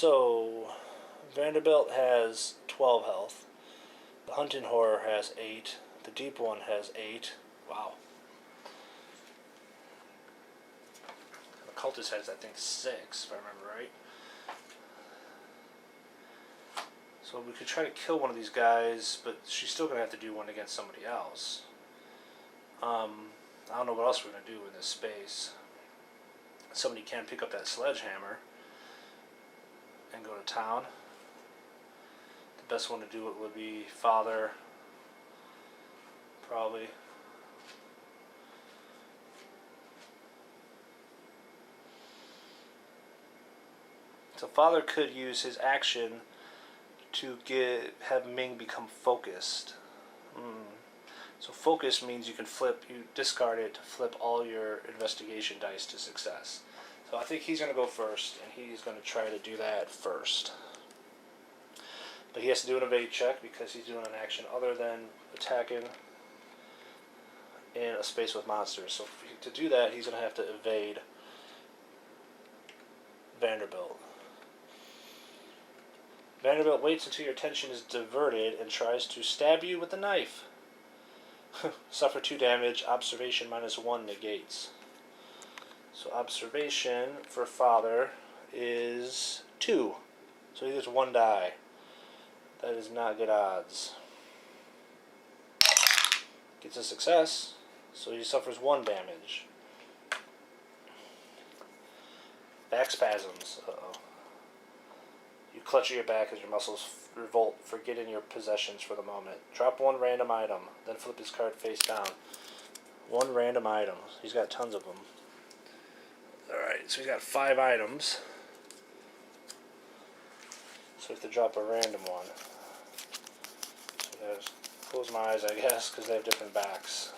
So, Vanderbilt has 12 health. The hunting horror has 8. The deep one has 8. Wow. The cultist has, I think, 6, if I remember right. So we could try to kill one of these guys, but she's still going to have to do one against somebody else. I don't know what else we're going to do in this space. Somebody can pick up that sledgehammer and go to town. The best one to do it would be Father, probably. So Father could use his action to have Ming become focused. So focus means you discard it to flip all your investigation dice to success. So I think he's going to go first, and he's going to try to do that first. But he has to do an evade check because he's doing an action other than attacking in a space with monsters. So to do that, he's going to have to evade Vanderbilt. Vanderbilt waits until your attention is diverted and tries to stab you with a knife. Suffer 2 damage. Observation -1 negates. So observation for Father is 2. So he gets 1 die. That is not good odds. Gets a success, so he suffers 1 damage. Back spasms. Uh-oh. You clutch at your back as your muscles revolt, forgetting your possessions for the moment. Drop 1 random item, then flip his card face down. 1 random item. He's got tons of them. Alright, so he's got 5 items. So I have to drop a random one. So I gotta close my eyes, I guess, because they have different backs.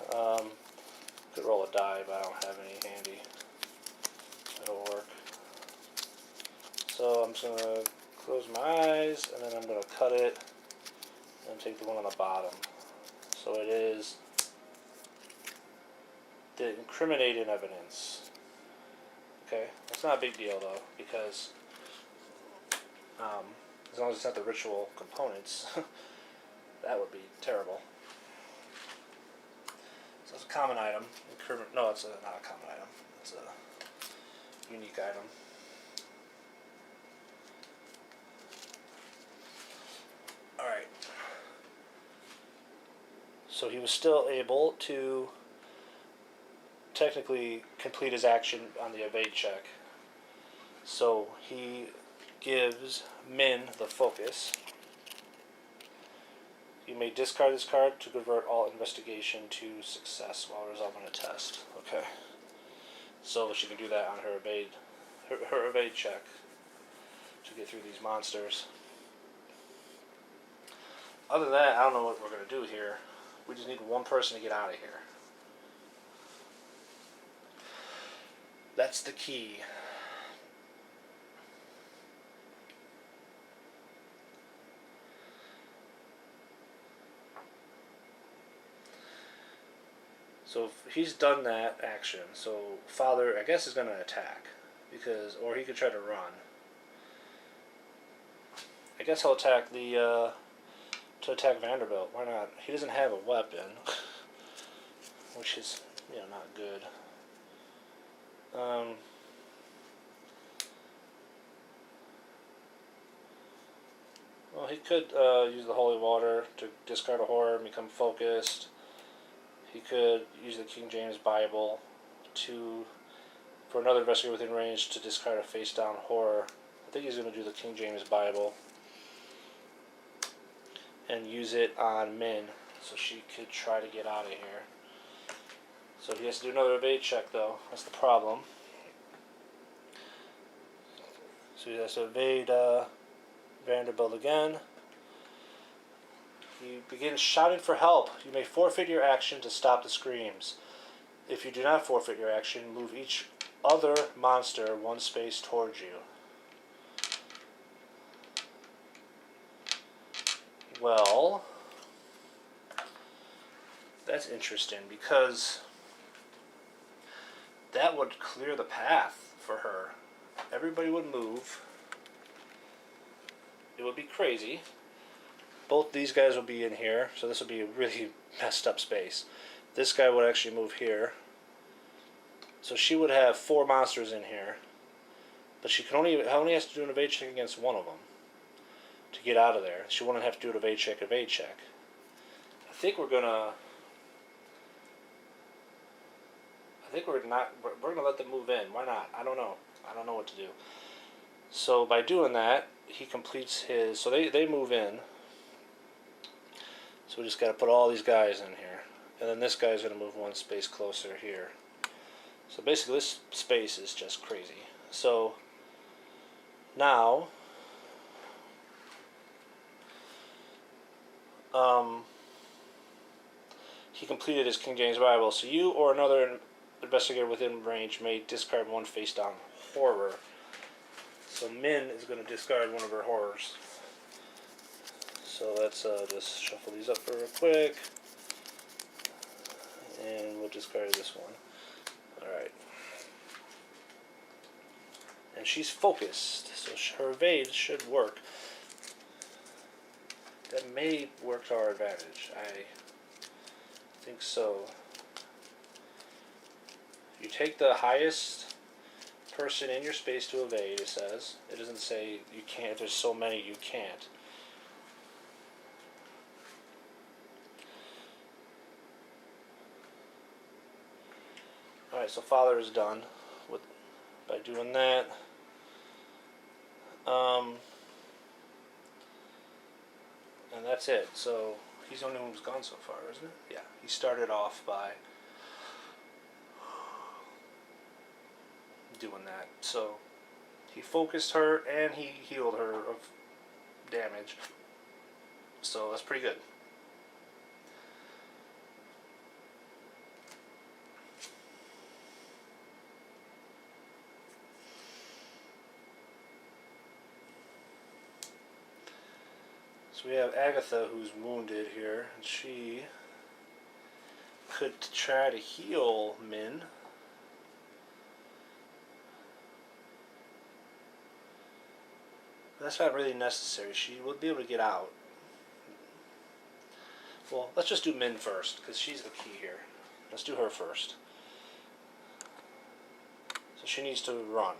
Could roll a die, but I don't have any handy. That'll work. So I'm just going to close my eyes, and then I'm going to cut it, and take the one on the bottom. So it is the incriminating evidence. Okay, that's not a big deal though, because as long as it's not the ritual components, that would be terrible. So it's a common item. No, it's not a common item. It's a unique item. Alright. So he was still able to technically complete his action on the evade check. So he gives Min the focus. You may discard this card to convert all investigation to success while resolving a test. Okay. So she can do that on her evade check to get through these monsters. Other than that, I don't know what we're going to do here. We just need 1 person to get out of here. That's the key. So if he's done that action, so Father, I guess, is going to attack, or he could try to run. I guess he'll attack to attack Vanderbilt. Why not? He doesn't have a weapon, which is, not good. Well, he could use the holy water to discard a horror and become focused. He could use the King James Bible for another investigator within range to discard a face-down horror. I think he's going to do the King James Bible and use it on Min, so she could try to get out of here. So he has to do another evade check, though. That's the problem. So he has to evade Vanderbilt again. He begins shouting for help. You may forfeit your action to stop the screams. If you do not forfeit your action, move each other monster 1 space towards you. Well, that's interesting, because that would clear the path for her. Everybody would move. it would be crazy. Both these guys will be in here, so this would be a really messed up space. This guy would actually move here. So she would have 4 monsters in here. But she can only has to do an evade check against one of them to get out of there. She wouldn't have to do an evade check. I think we're gonna let them move in. Why not? I don't know. I don't know what to do. So by doing that, he completes his. So they move in. So we just got to put all these guys in here, and then this guy's gonna move one space closer here. So basically, this space is just crazy. So now, he completed his King James Bible. So you or another investigator within range may discard one face down horror. So Min is going to discard one of her horrors. So let's just shuffle these up real quick. And we'll discard this one. Alright. And she's focused, so her evade should work. That may work to our advantage. I think so. You take the highest person in your space to evade, it says. It doesn't say you can't. If there's so many, you can't. Alright, so Father is done by doing that. And that's it. So he's the only one who's gone so far, isn't it? Yeah. He started off by doing that. So he focused her and he healed her of damage. So that's pretty good. So we have Agatha who's wounded here, and she could try to heal Min. But that's not really necessary. She would be able to get out. Well, let's just do Min first, because she's the key here. Let's do her first. So she needs to run.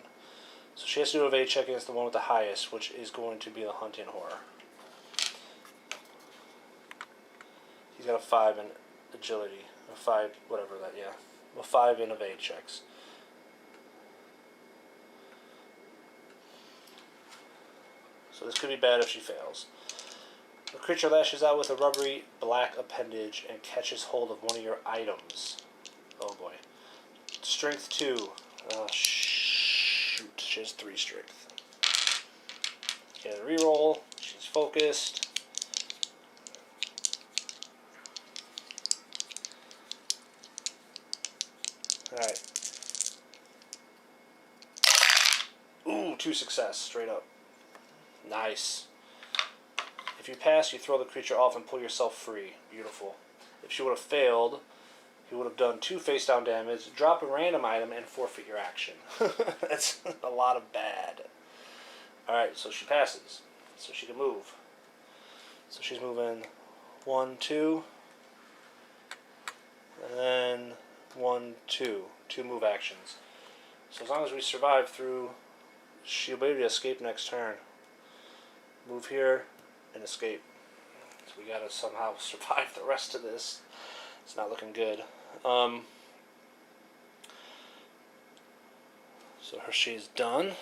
So she has to do a evade check against the one with the highest, which is going to be the hunting horror. He's got a 5 in agility. A 5, whatever that, yeah. A 5 in evade checks. So this could be bad if she fails. The creature lashes out with a rubbery black appendage and catches hold of one of your items. Oh boy. Strength 2. Shoot. She has 3 strength. Get a reroll. She's focused. Alright. Ooh, 2 success, straight up. Nice. If you pass, you throw the creature off and pull yourself free. Beautiful. If she would have failed, you would have done 2 face down damage, drop a random item, and forfeit your action. That's a lot of bad. Alright, so she passes. So she can move. So she's moving 1, 2. And then 1, 2. 2 move actions. So as long as we survive through, she'll be able to escape next turn. Move here and escape. So we gotta somehow survive the rest of this. It's not looking good. So she's done.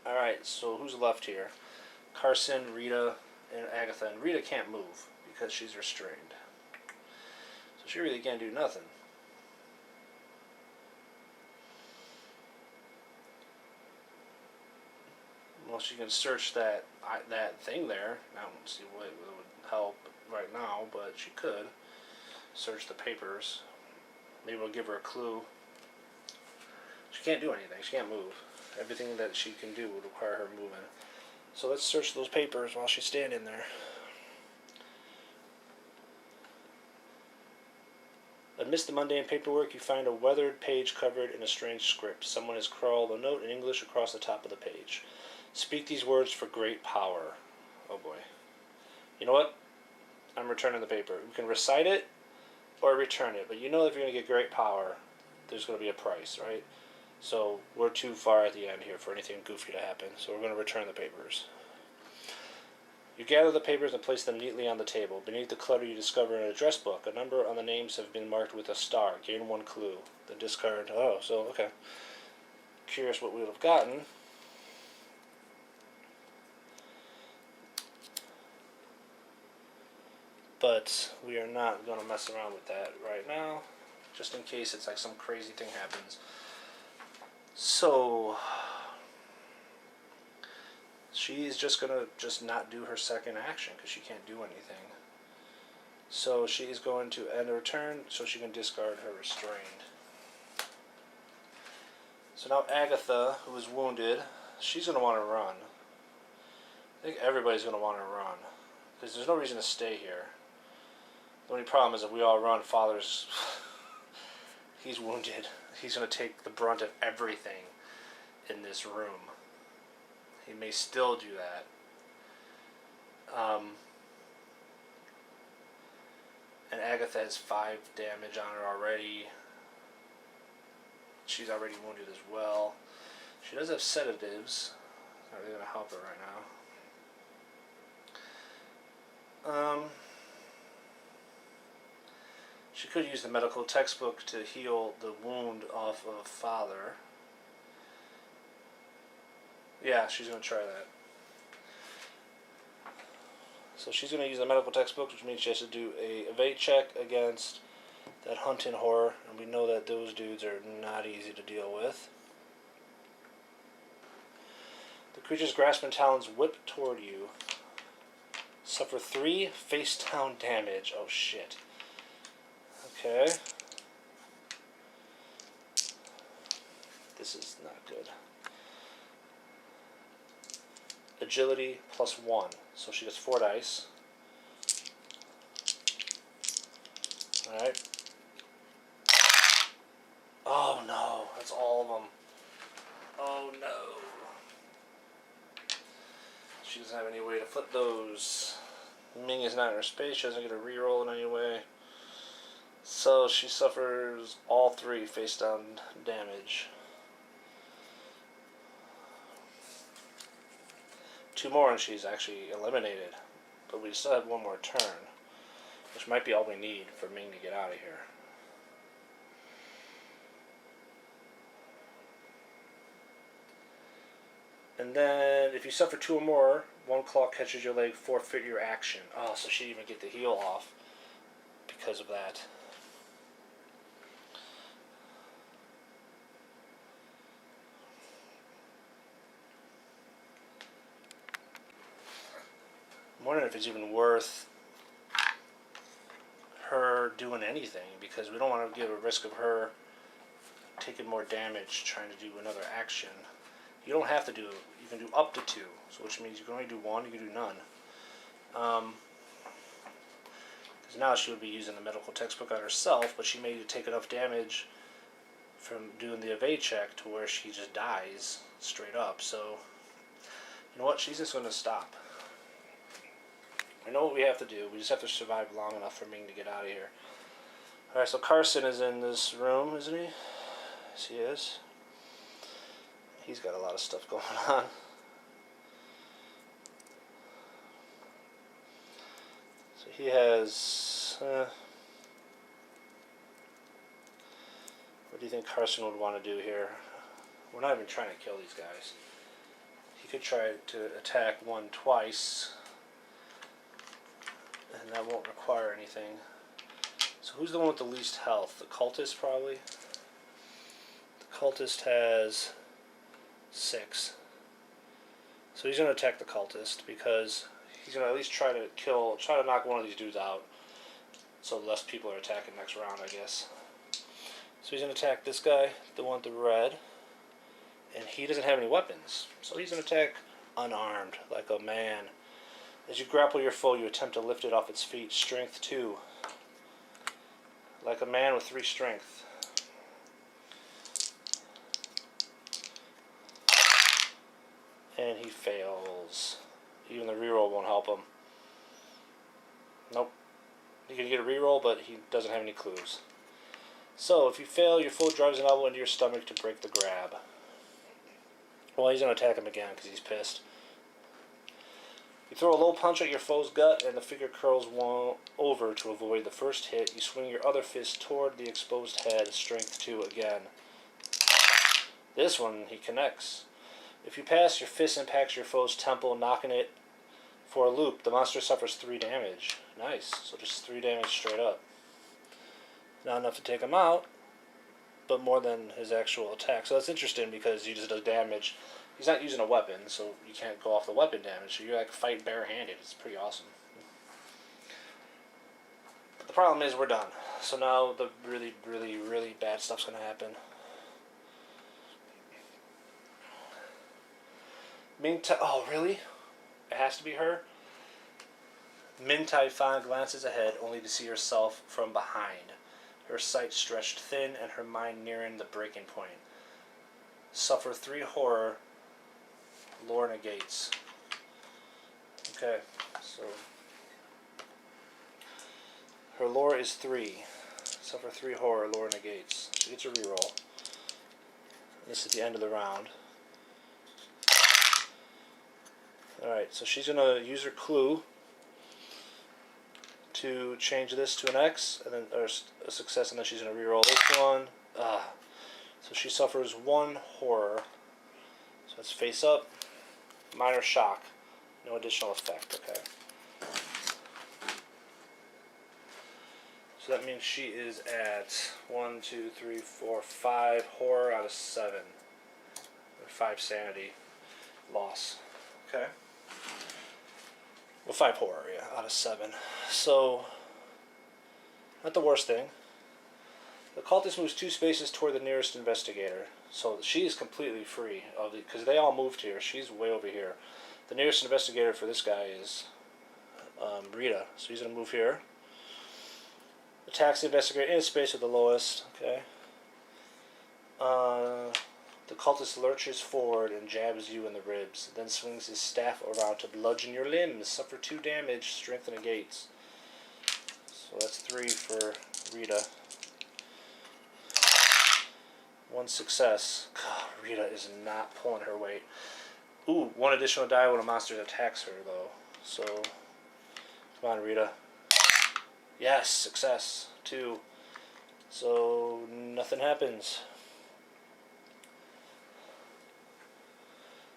Alright, so who's left here? Carson, Rita, and Agatha. And Rita can't move because she's restrained. So she really can't do nothing. Well, she can search that thing there. I don't see what would help right now, but she could search the papers. Maybe we'll give her a clue. She can't do anything. She can't move. Everything that she can do would require her moving. So let's search those papers while she's standing there. Amidst the mundane paperwork, you find a weathered page covered in a strange script. Someone has scrawled a note in English across the top of the page. Speak these words for great power. Oh boy. You know what? I'm returning the paper. You can recite it or return it, but you know if you're going to get great power, there's going to be a price, right? So we're too far at the end here for anything goofy to happen, so we're going to return the papers. You gather the papers and place them neatly on the table. Beneath the clutter you discover an address book. A number on the names have been marked with a star. Gain one clue. The discard... Oh, so, okay. Curious what we would have gotten. But we are not going to mess around with that right now, just in case it's like some crazy thing happens. So she's just going to not do her second action because she can't do anything. So she is going to end her turn so she can discard her restrained. So now Agatha, who is wounded, she's going to want to run. I think everybody's going to want to run because there's no reason to stay here. The only problem is if we all run, Father's... he's wounded. He's going to take the brunt of everything in this room. He may still do that. And Agatha has 5 damage on her already. She's already wounded as well. She does have sedatives. Not really going to help her right now. She could use the medical textbook to heal the wound off of Father. Yeah, she's going to try that. So she's going to use the medical textbook, which means she has to do a evade check against that hunting horror. And we know that those dudes are not easy to deal with. The creature's grasping talons whip toward you. Suffer 3 face-down damage. Oh, shit. Okay. This is not good. Agility +1. So she gets 4 dice. Alright. Oh no, that's all of them. Oh no. She doesn't have any way to flip those. Ming is not in her space. She doesn't get a reroll in any way. So she suffers all 3 face down damage. 2 more and she's actually eliminated. But we still have 1 more turn, which might be all we need for Ming to get out of here. And then if you suffer 2 or more, 1 claw catches your leg, forfeit your action. Oh, so she didn't even get the heal off because of that. I'm wondering if it's even worth her doing anything, because we don't want to give a risk of her taking more damage trying to do another action. You don't have to do, you can do up to 2, so which means you can only do 1, you can do none. Because now she would be using the medical textbook on herself, but she may take enough damage from doing the evade check to where she just dies straight up. So, you know what, she's just going to stop. I know what we have to do. We just have to survive long enough for Ming to get out of here. Alright, so Carson is in this room, isn't he? Yes, he is. He's got a lot of stuff going on. So he has... what do you think Carson would want to do here? We're not even trying to kill these guys. He could try to attack 1 twice. And that won't require anything. So who's the one with the least health? The cultist, probably? The cultist has 6. So he's going to attack the cultist because he's going to at least try to knock one of these dudes out. So less people are attacking next round, I guess. So he's going to attack this guy, the one with the red. And he doesn't have any weapons. So he's going to attack unarmed, like a man. As you grapple your foe, you attempt to lift it off its feet. Strength 2. Like a man with 3 strength. And he fails. Even the reroll won't help him. Nope. You can get a reroll, but he doesn't have any clues. So, if you fail, your foe drives an elbow into your stomach to break the grab. Well, he's going to attack him again because he's pissed. You throw a low punch at your foe's gut, and the figure curls over to avoid the first hit. You swing your other fist toward the exposed head, strength 2 again. This one, he connects. If you pass, your fist impacts your foe's temple, knocking it for a loop. The monster suffers 3 damage. Nice. So just 3 damage straight up. Not enough to take him out, but more than his actual attack. So that's interesting because he just does damage. He's not using a weapon, so you can't go off the weapon damage. So you're like fighting barehanded. It's pretty awesome. But the problem is we're done. So now the really, really, really bad stuff's going to happen. Oh, really? It has to be her? Min Tai Fang glances ahead, only to see herself from behind. Her sight stretched thin, and her mind nearing the breaking point. Suffer 3 horror. Lore negates. Okay, so her lore is 3. Suffer 3 horror. Lore negates. She gets a reroll. This is the end of the round. Alright, so she's going to use her clue to change this to an X, and then or a success, and then she's going to reroll this one. So she suffers 1 horror. So it's face up, minor shock, no additional effect. Okay. So that means she is at 1, 2, 3, 4, 5 horror out of 7, or 5 sanity loss. Okay. Well, 5 horror, yeah, out of 7. So, not the worst thing. The cultist moves 2 spaces toward the nearest investigator. So she is completely free of it, because they all moved here. She's way over here. The nearest investigator for this guy is Rita. So he's going to move here. Attacks the investigator in space with the lowest. Okay. The cultist lurches forward and jabs you in the ribs, then swings his staff around to bludgeon your limbs. Suffer 2 damage, strength negates. So that's 3 for Rita. 1 success. God, Rita is not pulling her weight. Ooh, 1 additional die when a monster attacks her, though. So, come on, Rita. Yes, success. 2. So, nothing happens.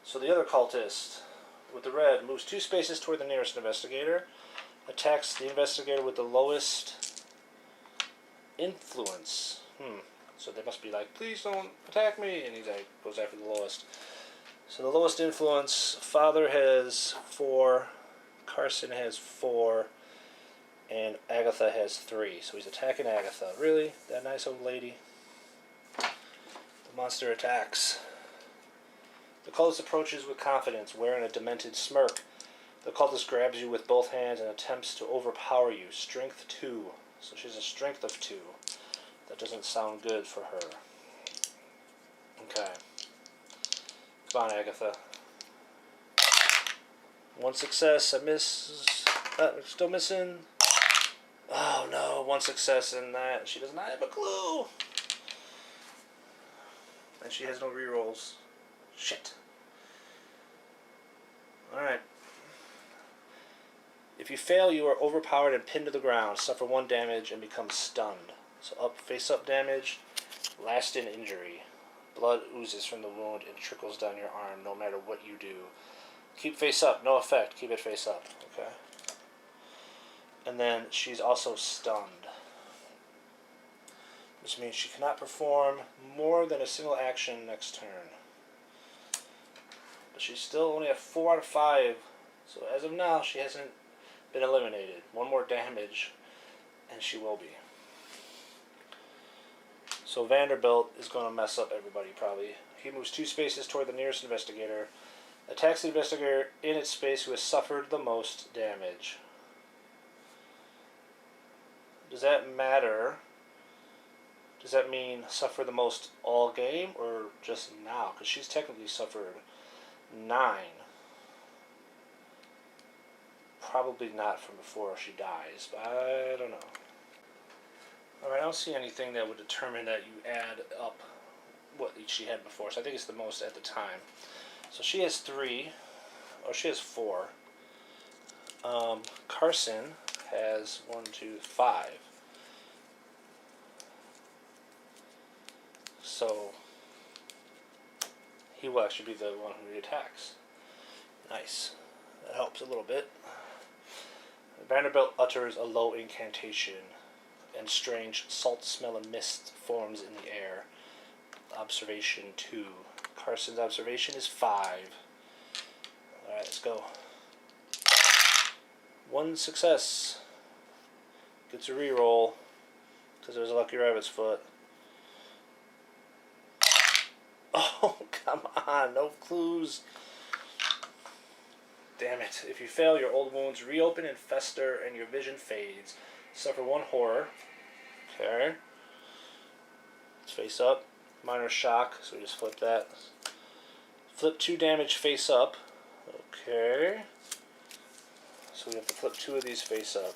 So the other cultist, with the red, moves 2 spaces toward the nearest investigator, attacks the investigator with the lowest influence. So they must be like, please don't attack me, and he like goes after the lowest. So the lowest influence, Father has 4, Carson has 4, and Agatha has 3. So he's attacking Agatha. Really? That nice old lady? The monster attacks. The cultist approaches with confidence, wearing a demented smirk. The cultist grabs you with both hands and attempts to overpower you. Strength 2. So she's a strength of 2. That doesn't sound good for her. Okay. Come on, Agatha. 1 success. I miss. Still missing. Oh no, 1 success in that. She does not have a clue. And she has no rerolls. Shit. Alright. If you fail, you are overpowered and pinned to the ground. Suffer 1 damage and become stunned. So face up damage, lasting injury. Blood oozes from the wound and trickles down your arm no matter what you do. Keep face up, no effect. Keep it face up. Okay. And then she's also stunned. Which means she cannot perform more than a single action next turn. But she's still only at 4 out of 5. So as of now, she hasn't been eliminated. 1 more damage, and she will be. So Vanderbilt is going to mess up everybody, probably. He moves 2 spaces toward the nearest investigator. Attacks the investigator in its space who has suffered the most damage. Does that matter? Does that mean suffer the most all game, or just now? Because she's technically suffered 9. Probably not from before she dies, but I don't know. Alright, I don't see anything that would determine that you add up what she had before, so I think it's the most at the time. So she has 3, or she has 4. Carson has 1, 2, 5. So he will actually be the one who attacks. Nice. That helps a little bit. Vanderbilt utters a low incantation, and strange salt smell and mist forms in the air. Observation 2. Carson's observation is 5. Alright, let's go. 1 success. Gets a reroll, because there's a lucky rabbit's foot. Oh, come on, no clues. Damn it. If you fail, your old wounds reopen and fester, and your vision fades. Suffer 1 horror. Okay. Let's face up. Minor shock, so we just flip that. Flip 2 damage face up. Okay. So we have to flip 2 of these face up.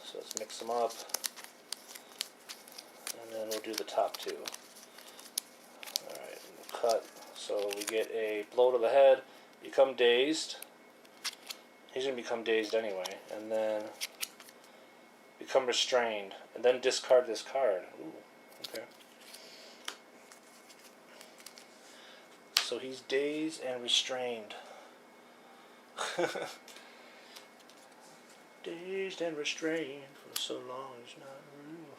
So let's mix them up. And then we'll do the top 2. Alright, we'll cut. So we get a blow to the head. Become dazed. He's going to become dazed anyway. And then become restrained. And then discard this card. Ooh, okay. So he's dazed and restrained. Dazed and restrained for so long it's not real.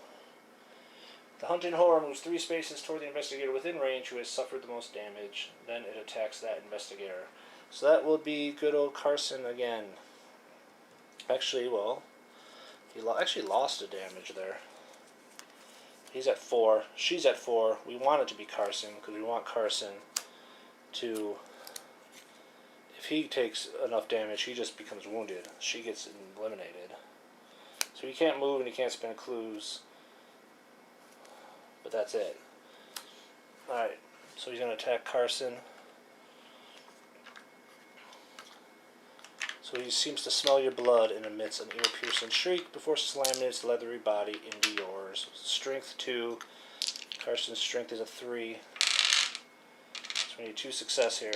The hunting horror moves 3 spaces toward the investigator within range who has suffered the most damage. Then it attacks that investigator. So that will be good old Carson again. Actually, well, he actually lost a damage there. He's at 4. She's at 4. We want it to be Carson because we want Carson to... If he takes enough damage, he just becomes wounded. She gets eliminated. So he can't move and he can't spend clues. But that's it. Alright, so he's going to attack Carson. So he seems to smell your blood and emits an ear-piercing shriek before slamming its leathery body into yours. Strength 2. Carson's strength is a 3. So we need 2 success here.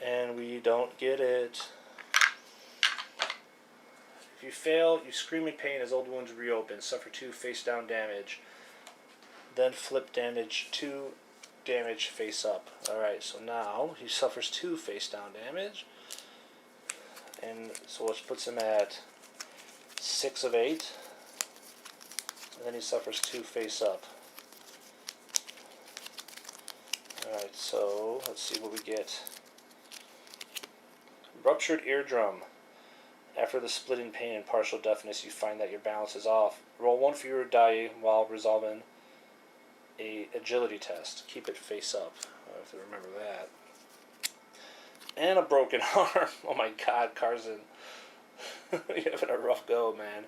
And we don't get it. If you fail, you scream in pain as old wounds reopen. Suffer 2 face-down damage. Then flip damage 2 damage face up. Alright, so now he suffers 2 face-down damage. And so which puts him at 6 of 8. And then he suffers 2 face up. Alright, so let's see what we get. Ruptured eardrum. After the splitting pain and partial deafness, you find that your balance is off. Roll 1 fewer die while resolving a agility test. Keep it face up. I have to remember that. And a broken arm. Oh my god, Carson. You're having a rough go, man.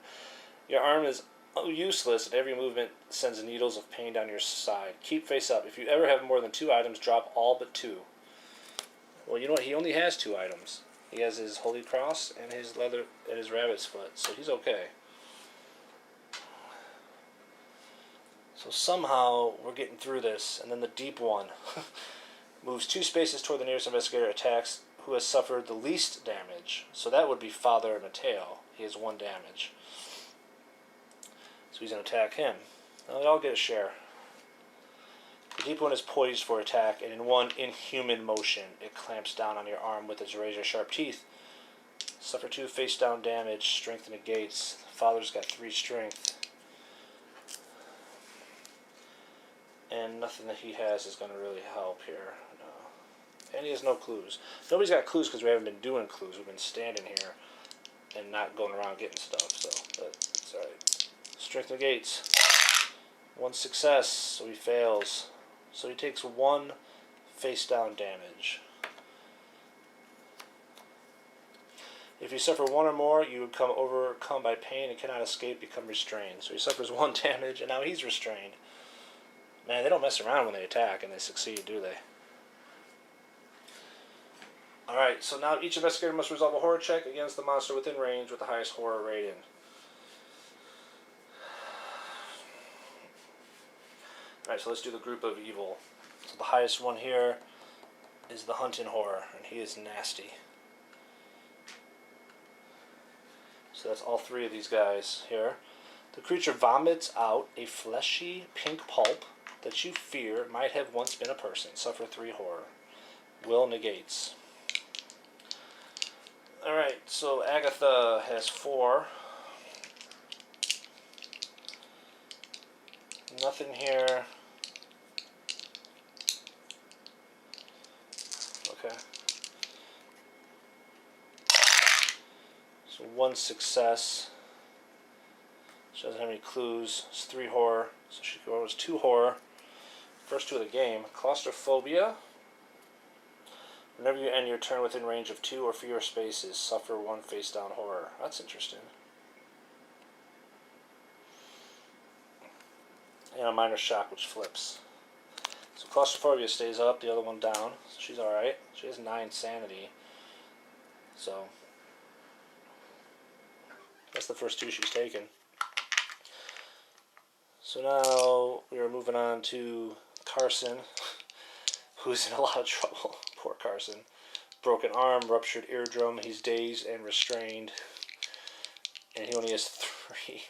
Your arm is useless and every movement sends needles of pain down your side. Keep face up. If you ever have more than 2 items, drop all but 2. Well, you know what? He only has 2 items. He has his holy cross and his leather and his rabbit's foot, so he's okay. So somehow we're getting through this, and then the deep one moves 2 spaces toward the nearest investigator, attacks who has suffered the least damage. So that would be Father Mateo. He has 1 damage. So he's going to attack him. Now they all get a share. The deep one is poised for attack, and in one inhuman motion, it clamps down on your arm with its razor-sharp teeth. Suffer 2 face-down damage, strength negates. The father's got 3 strength. And nothing that he has is going to really help here. No. And he has no clues. Nobody's got clues because we haven't been doing clues. We've been standing here and not going around getting stuff, so, but it's alright. Strength negates. 1 success, so he fails. So he takes 1 face-down damage. If you suffer 1 or more, you become overcome by pain and cannot escape, become restrained. So he suffers 1 damage, and now he's restrained. Man, they don't mess around when they attack and they succeed, do they? Alright, so now each investigator must resolve a horror check against the monster within range with the highest horror rating. Alright, so let's do the group of evil. So the highest one here is the hunting horror, and he is nasty. So that's all three of these guys here. The creature vomits out a fleshy pink pulp that you fear might have once been a person. Suffer 3 horror. Will negates. Alright, so Agatha has 4. Nothing here. Okay. So 1 success. She doesn't have any clues. It's 3 horror. So she goes 2 horror. First 2 of the game. Claustrophobia. Whenever you end your turn within range of 2 or fewer spaces, suffer 1 face down horror. That's interesting. And a minor shock, which flips. So claustrophobia stays up, the other one down. So she's alright. She has 9 sanity. So that's the first 2 she's taken. So now we are moving on to Carson, who's in a lot of trouble. Poor Carson. Broken arm, ruptured eardrum. He's dazed and restrained. And he only has 3.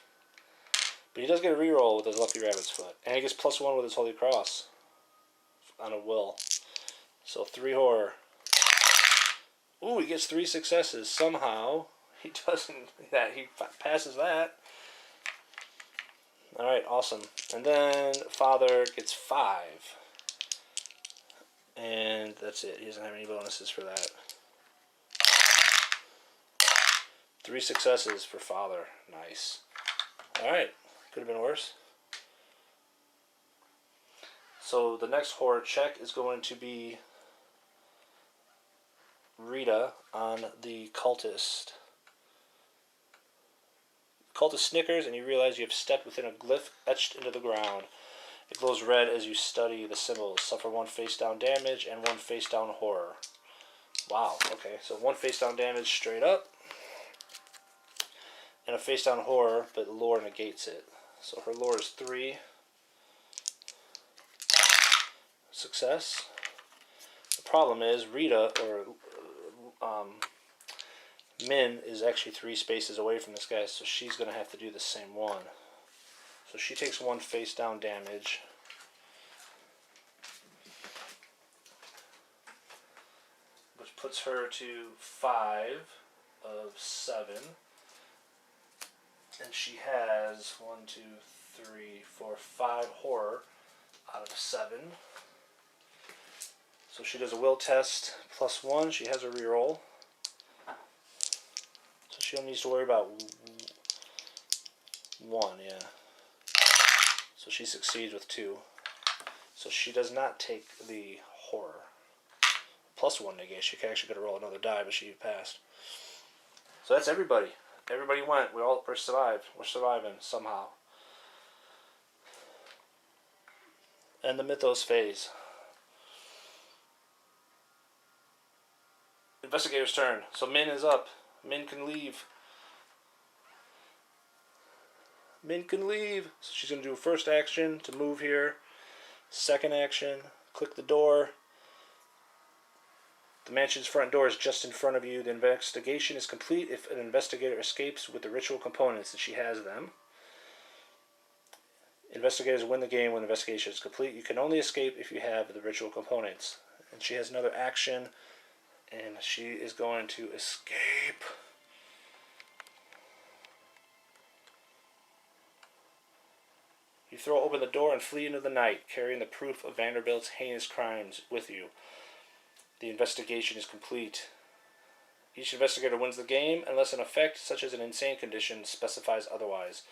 But he does get a reroll with his lucky rabbit's foot. And he gets +1 with his holy cross on a will. So 3 horror. Ooh, he gets 3 successes. Somehow he doesn't. He passes that. Alright, awesome. And then Father gets 5. And that's it. He doesn't have any bonuses for that. 3 successes for Father. Nice. Alright. Could have been worse. So the next horror check is going to be Rita on the cultist. Cultist snickers, and you realize you have stepped within a glyph etched into the ground. It glows red as you study the symbols. Suffer 1 face down damage and 1 face down horror. Wow, okay, so 1 face down damage straight up. And a face down horror, but lore negates it. So her lore is 3. Success. The problem is Rita, or Min, is actually 3 spaces away from this guy, so she's going to have to do the same one. So she takes 1 face down damage. Which puts her to 5 of 7. And she has 1, 2, 3, 4, 5 horror out of 7. So she does a will test +1. She has a reroll. So she only needs to worry about 1, yeah. So she succeeds with 2. So she does not take the horror. +1 negate. She actually could roll another die, but she passed. So that's everybody. Everybody went. We're survived. We're surviving somehow. And the Mythos phase. Investigator's turn. So Min is up. Min can leave. Min can leave. So she's going to do a first action to move here. Second action, click the door. The mansion's front door is just in front of you. The investigation is complete if an investigator escapes with the ritual components, and she has them. Investigators win the game when the investigation is complete. You can only escape if you have the ritual components. And she has another action, and she is going to escape. You throw open the door and flee into the night, carrying the proof of Vanderbilt's heinous crimes with you. The investigation is complete. Each investigator wins the game unless an effect, such as an insane condition, specifies otherwise.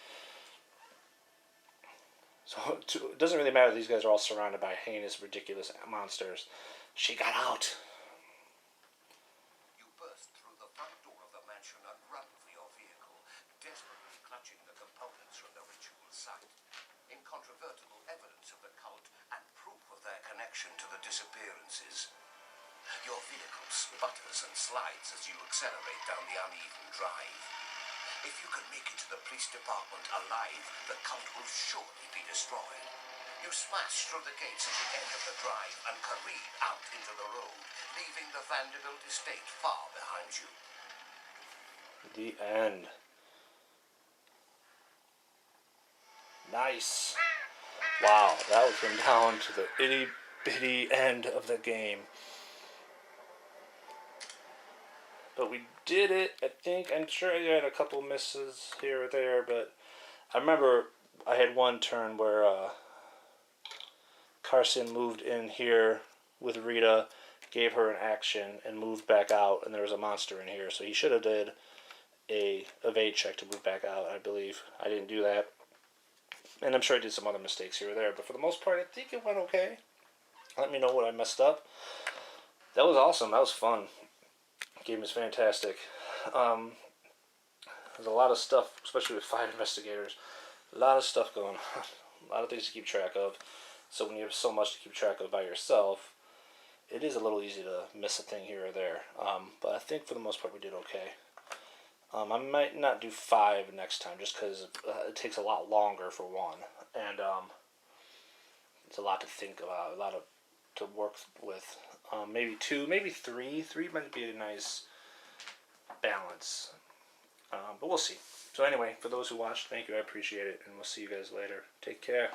So it doesn't really matter. These guys are all surrounded by heinous, ridiculous monsters. She got out. You burst through the front door of the mansion and run for your vehicle, desperately clutching the components from the ritual site. Incontrovertible evidence of the cult reaction to the disappearances. Your vehicle sputters and slides as you accelerate down the uneven drive. If you can make it to the police department alive, the cult will surely be destroyed. You smash through the gates at the end of the drive and careen out into the road, leaving the Vanderbilt estate far behind you. The end. Nice. Wow, that was him down to the itty bitty end of the game. But we did it, I think. I'm sure I had a couple misses here or there, but I remember I had one turn where Carson moved in here with Rita, gave her an action, and moved back out, and there was a monster in here. So he should have did a evade check to move back out, I believe. I didn't do that. And I'm sure I did some other mistakes here or there, but for the most part, I think it went okay. Let me know what I messed up. That was awesome. That was fun. The game is fantastic. There's a lot of stuff, especially with 5 investigators. A lot of stuff going on. A lot of things to keep track of. So when you have so much to keep track of by yourself, it is a little easy to miss a thing here or there. But I think for the most part we did okay. I might not do 5 next time just because it takes a lot longer for one. And it's a lot to think about, a lot to work with. Maybe 2, maybe 3. 3 might be a nice balance. But we'll see. So anyway, for those who watched, thank you. I appreciate it. And we'll see you guys later. Take care.